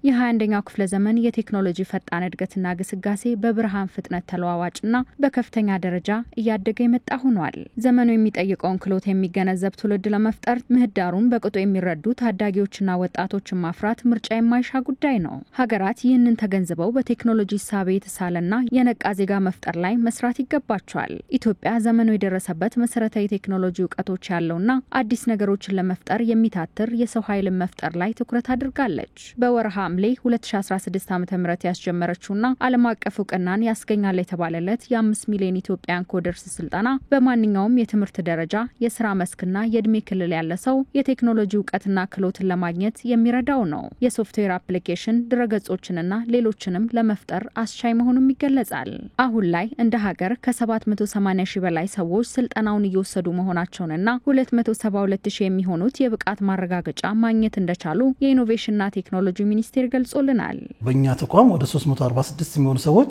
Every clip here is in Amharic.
የ21ኛው ክፍለ ዘመን የቴክኖሎጂ ፈጣን እድገትና ግስጋሴ በብርሃን ፍጥነት ተለዋዋጭና በከፍተኛ ደረጃ እያደገ የመጣ ሆኗል። ዘመኑ የሚጠይቀውን ክሎት የሚገነዘብ ትውልድ ለመፍጠር ምህዳሩን በቅጡ የሚረዱ ታዳጊዎችና ወጣቶችን ማፍራት ምርጫ የማይሻ ጉዳይ ነው። ሀገራት ይህንን ተገንዝበው በቴክኖሎጂ ሳቤ የተሳለና የነቃ ዜጋ መፍጠር ላይ መስራት ይገባቸዋል። ኢትዮጵያ ዘመኑ የደረሰበት መሰረታዊ ቴክኖሎጂ ዕውቀቶች ያለውና አዲስ ነገሮችን ለመፍጠር የሚታትር የሰው ኃይል መፍጠር ላይ ትኩረት አድርጋለች። በወርሃ ሐምሌ 2016 ዓ.ም ያስጀመረችውና ዓለም አቀፍ ዕውቅናን ያስገኛል የተባለለት የ5 ሚሊዮን ኢትዮጵያን ኮደርስ ስልጠና በማንኛውም የትምህርት ደረጃ የሥራ መስክና የእድሜ ክልል ያለ ሰው የቴክኖሎጂ ዕውቀትና ክህሎትን ለማግኘት የሚረዳው ነው። የሶፍትዌር አፕሊኬሽን ድረገጾችንና ሌሎችንም ለመፍጠር አስቻይ መሆኑም ይገለጻል። አሁን ላይ እንደ ሀገር ከ780 ሺህ በላይ ሰዎች ስልጠናውን እየወሰዱ መሆናቸውንና 272 ሺህ የሚሆኑት የብቃት ማረጋገጫ ማግኘት እንደቻሉ የኢኖቬሽንና ቴክኖሎጂ ሚኒስቴር ገልጾልናል። በእኛ ተቋም ወደ 346 የሚሆኑ ሰዎች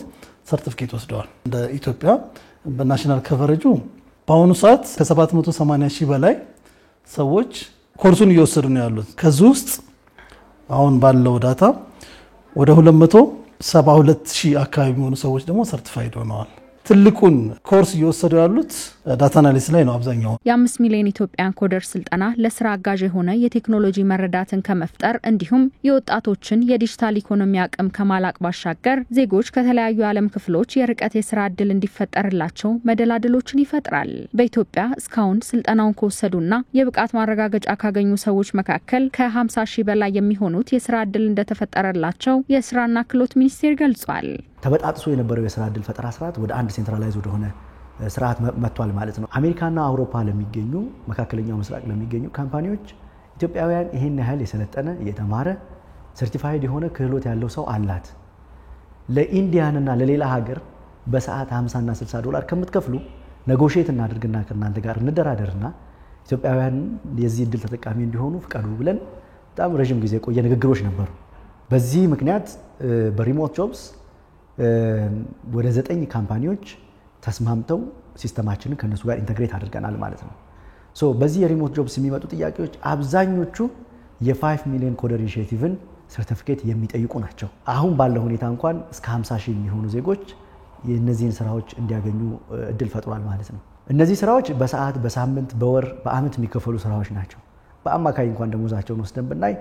ሰርቲፊኬት ወስደዋል። እንደ ኢትዮጵያ በናሽናል ከቨሬጁ በአሁኑ ሰዓት ከ780 ሺህ በላይ ሰዎች ኮርሱን እየወሰዱ ነው ያሉት። ከዚህ ውስጥ አሁን ባለው ዳታ ወደ 272 ሺህ አካባቢ የሚሆኑ ሰዎች ደግሞ ሰርቲፋይድ ሆነዋል። ትልቁን ኮርስ እየወሰዱ ያሉት ዳታ አናሊሲስ ላይ ነው አብዛኛው። የ5 ሚሊዮን ኢትዮጵያን ኮደር ስልጠና ለስራ አጋዥ የሆነ የቴክኖሎጂ መረዳትን ከመፍጠር እንዲሁም የወጣቶችን የዲጂታል ኢኮኖሚ አቅም ከማላቅ ባሻገር ዜጎች ከተለያዩ ዓለም ክፍሎች የርቀት የስራ ዕድል እንዲፈጠርላቸው መደላድሎችን ይፈጥራል። በኢትዮጵያ እስካሁን ስልጠናውን ከወሰዱና የብቃት ማረጋገጫ ካገኙ ሰዎች መካከል ከ50 ሺህ በላይ የሚሆኑት የስራ ዕድል እንደተፈጠረላቸው የስራና ክህሎት ሚኒስቴር ገልጿል። ተበጣጥሶ የነበረው የስራ ዕድል ፈጠራ ስርዓት ወደ አንድ ሴንትራላይዝ ወደ ሆነ ስርዓት መጥቷል ማለት ነው። አሜሪካና አውሮፓ ለሚገኙ መካከለኛው ምስራቅ ለሚገኙ ካምፓኒዎች ኢትዮጵያውያን ይሄን ያህል የሰለጠነ የተማረ ሰርቲፋይድ የሆነ ክህሎት ያለው ሰው አላት፣ ለኢንዲያንና ለሌላ ሀገር በሰዓት 50 እና 60 ዶላር ከምትከፍሉ ኔጎሺዬት እናድርግና ከናንተ ጋር እንደራደርና ኢትዮጵያውያን የዚህ ዕድል ተጠቃሚ እንዲሆኑ ፍቃዱ ብለን በጣም ረጅም ጊዜ ቆየ ንግግሮች ነበሩ። በዚህ ምክንያት በሪሞት ጆብስ ወደ 9 ካምፓኒዎች ተስማምተው ሲስተማችንን ከነሱ ጋር ኢንተግሬት አድርገናል ማለት ነው። በዚህ የሪሞት ጆብስ የሚመጡ ጥያቄዎች አብዛኞቹ የ5 ሚሊዮን ኮደር ኢኒሺዬቲቭን ሰርቲፊኬት የሚጠይቁ ናቸው። አሁን ባለው ሁኔታ እንኳን እስከ 50 ሺህ የሚሆኑ ዜጎች የነዚህን ስራዎች እንዲያገኙ እድል ፈጥሯል ማለት ነው። እነዚህ ስራዎች በሰዓት፣ በሳምንት፣ በወር፣ በአመት የሚከፈሉ ስራዎች ናቸው። በአማካይ እንኳን ደሞዛቸውን ወስደን ብናይ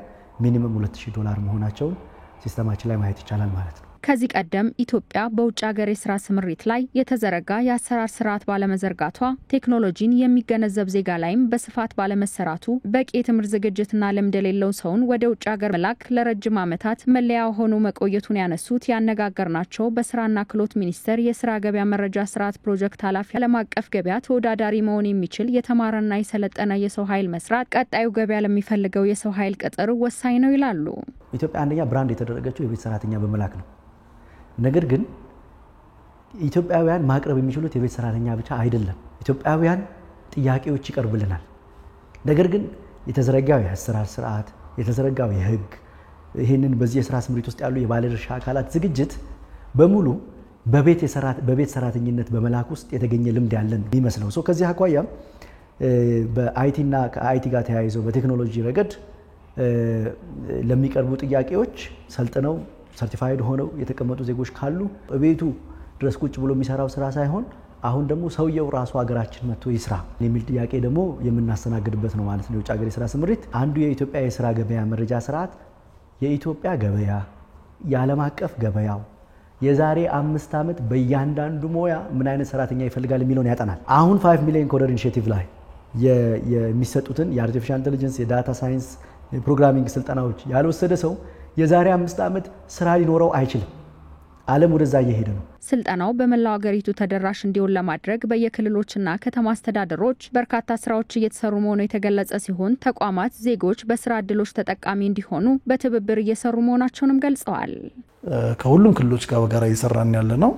ሚኒመም $2000 መሆናቸውን ሲስተማችን ላይ ማየት ይቻላል ማለት ነው። ከዚህ ቀደም ኢትዮጵያ በውጭ ሀገር የስራ ስምሪት ላይ የተዘረጋ የአሰራር ስርዓት ባለመዘርጋቷ ቴክኖሎጂን የሚገነዘብ ዜጋ ላይም በስፋት ባለመሰራቱ በቂ የትምህርት ዝግጅትና ልምድ የሌለው ሰውን ወደ ውጭ ሀገር መላክ ለረጅም ዓመታት መለያ ሆኖ መቆየቱን ያነሱት ያነጋገርናቸው በስራና ክህሎት ሚኒስቴር የስራ ገበያ መረጃ ስርዓት ፕሮጀክት ኃላፊ ዓለም አቀፍ ገበያ ተወዳዳሪ መሆን የሚችል የተማረና የሰለጠነ የሰው ኃይል መስራት ቀጣዩ ገበያ ለሚፈልገው የሰው ኃይል ቅጥር ወሳኝ ነው ይላሉ። ኢትዮጵያ አንደኛ ብራንድ የተደረገችው የቤት ሰራተኛ በመላክ ነው። ነገር ግን ኢትዮጵያውያን ማቅረብ የሚችሉት የቤት ሰራተኛ ብቻ አይደለም። ኢትዮጵያውያን ጥያቄዎች ይቀርብልናል። ነገር ግን የተዘረጋው የአሰራር ስርዓት፣ የተዘረጋው የህግ፣ ይሄንን በዚህ የስራ ስምሪት ውስጥ ያሉ የባለድርሻ አካላት ዝግጅት በሙሉ በቤት ሰራተኝነት በመላክ ውስጥ የተገኘ ልምድ ያለን ይመስለው። ከዚህ አኳያ በአይቲና ከአይቲ ጋር ተያይዘው በቴክኖሎጂ ረገድ ለሚቀርቡ ጥያቄዎች ሰልጥነው ሰርቲፋይድ ሆነው የተቀመጡ ዜጎች ካሉ በቤቱ ድረስ ቁጭ ብሎ የሚሰራው ስራ ሳይሆን አሁን ደግሞ ሰውየው ራሱ ሀገራችን መጥቶ ይስራ የሚል ጥያቄ ደግሞ የምናስተናግድበት ነው ማለት ነው። የውጭ ሀገር የስራ ስምሪት አንዱ የኢትዮጵያ የስራ ገበያ መረጃ ስርዓት የኢትዮጵያ ገበያ የዓለም አቀፍ ገበያው የዛሬ 5 ዓመት በእያንዳንዱ ሞያ ምን አይነት ሰራተኛ ይፈልጋል የሚለውን ያጠናል። አሁን 5 ሚሊዮን ኮደር ኢኒሺዬቲቭ ላይ የሚሰጡትን የአርቲፊሻል ኢንተለጀንስ፣ የዳታ ሳይንስ፣ ፕሮግራሚንግ ስልጠናዎች ያልወሰደ ሰው የዛሬ 5 ዓመት ስራ ሊኖረው አይችልም። ዓለም ወደዛ እየሄደ ነው። ስልጠናው በመላው ሀገሪቱ ተደራሽ እንዲሆን ለማድረግ በየክልሎችና ከተማ አስተዳደሮች በርካታ ስራዎች እየተሰሩ መሆኑ የተገለጸ ሲሆን ተቋማት ዜጎች በስራ ዕድሎች ተጠቃሚ እንዲሆኑ በትብብር እየሰሩ መሆናቸውንም ገልጸዋል። ከሁሉም ክልሎች ጋር በጋራ እየሰራን ያለ ነው።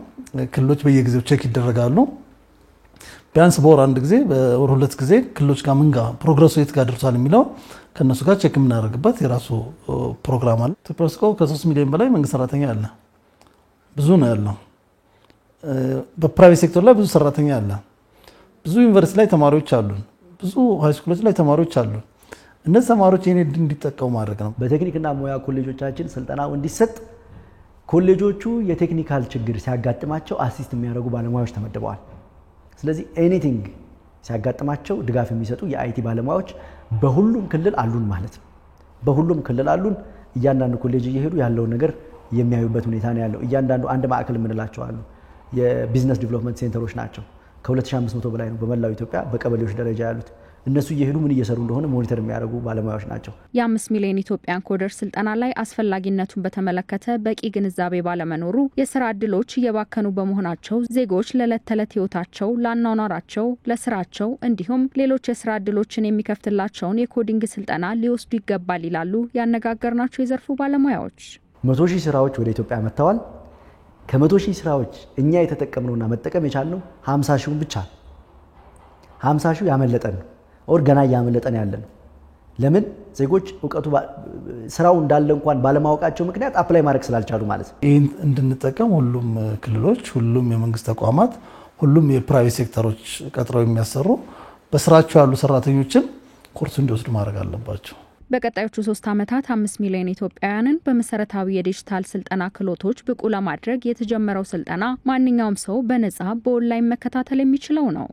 ክልሎች በየጊዜው ቼክ ይደረጋሉ። ቢያንስ በወር አንድ ጊዜ በወር 2 ጊዜ ክልሎች ጋር ምን ጋር ፕሮግረሱ የት ጋር ደርሷል የሚለው ከነሱ ጋር ቼክ የምናደርግበት የራሱ ፕሮግራም አለ። ኢትዮጵያ ውስጥ ከ3 ሚሊዮን በላይ መንግስት ሰራተኛ አለ። ብዙ ነው ያለው። በፕራይቬት ሴክተር ላይ ብዙ ሰራተኛ አለ። ብዙ ዩኒቨርሲቲ ላይ ተማሪዎች አሉ። ብዙ ሃይ ስኩሎች ላይ ተማሪዎች አሉ። እነዚህ ተማሪዎች ይሄን እንዲጠቀሙ ማድረግ ነው። በቴክኒክና ሙያ ኮሌጆቻችን ስልጠናው እንዲሰጥ ኮሌጆቹ የቴክኒካል ችግር ሲያጋጥማቸው አሲስት የሚያደርጉ ባለሙያዎች ተመድበዋል። ስለዚህ ኤኒቲንግ ሲያጋጥማቸው ድጋፍ የሚሰጡ የአይቲ ባለሙያዎች በሁሉም ክልል አሉን ማለት ነው። በሁሉም ክልል አሉን። እያንዳንዱ ኮሌጅ እየሄዱ ያለውን ነገር የሚያዩበት ሁኔታ ነው ያለው። እያንዳንዱ አንድ ማዕከል የምንላቸው አሉ። የቢዝነስ ዲቨሎፕመንት ሴንተሮች ናቸው። ከ2500 በላይ ነው በመላው ኢትዮጵያ በቀበሌዎች ደረጃ ያሉት። እነሱ እየሄዱ ምን እየሰሩ እንደሆነ ሞኒተር የሚያደርጉ ባለሙያዎች ናቸው። የ5 ሚሊዮን ኢትዮጵያን ኮደር ስልጠና ላይ አስፈላጊነቱን በተመለከተ በቂ ግንዛቤ ባለመኖሩ የስራ ዕድሎች እየባከኑ በመሆናቸው ዜጎች ለዕለት ተዕለት ህይወታቸው፣ ለአኗኗራቸው፣ ለስራቸው እንዲሁም ሌሎች የስራ ዕድሎችን የሚከፍትላቸውን የኮዲንግ ስልጠና ሊወስዱ ይገባል ይላሉ ያነጋገርናቸው የዘርፉ ባለሙያዎች። 100,000 ስራዎች ወደ ኢትዮጵያ መጥተዋል። ከ100,000 ስራዎች እኛ የተጠቀምነውና መጠቀም የቻልነው 50,000 ብቻ 50,000 ያመለጠን ነው። ገና ያመለጠን ያለን ለምን ዜጎች ዕውቀቱ ስራው እንዳለ እንኳን ባለማወቃቸው ምክንያት አፕላይ ማድረግ ስላልቻሉ ማለት ነው። ይሄን እንድንጠቀም ሁሉም ክልሎች፣ ሁሉም የመንግስት ተቋማት፣ ሁሉም የፕራይቬት ሴክተሮች ቀጥረው የሚያሰሩ በስራቸው ያሉ ሰራተኞችን ኮርስ እንዲወስዱ ማድረግ አለባቸው። በቀጣዮቹ 3 ዓመታት 5 ሚሊዮን ኢትዮጵያውያንን በመሰረታዊ የዲጂታል ስልጠና ክህሎቶች ብቁ ለማድረግ የተጀመረው ስልጠና ማንኛውም ሰው በነጻ በኦንላይን መከታተል የሚችለው ነው።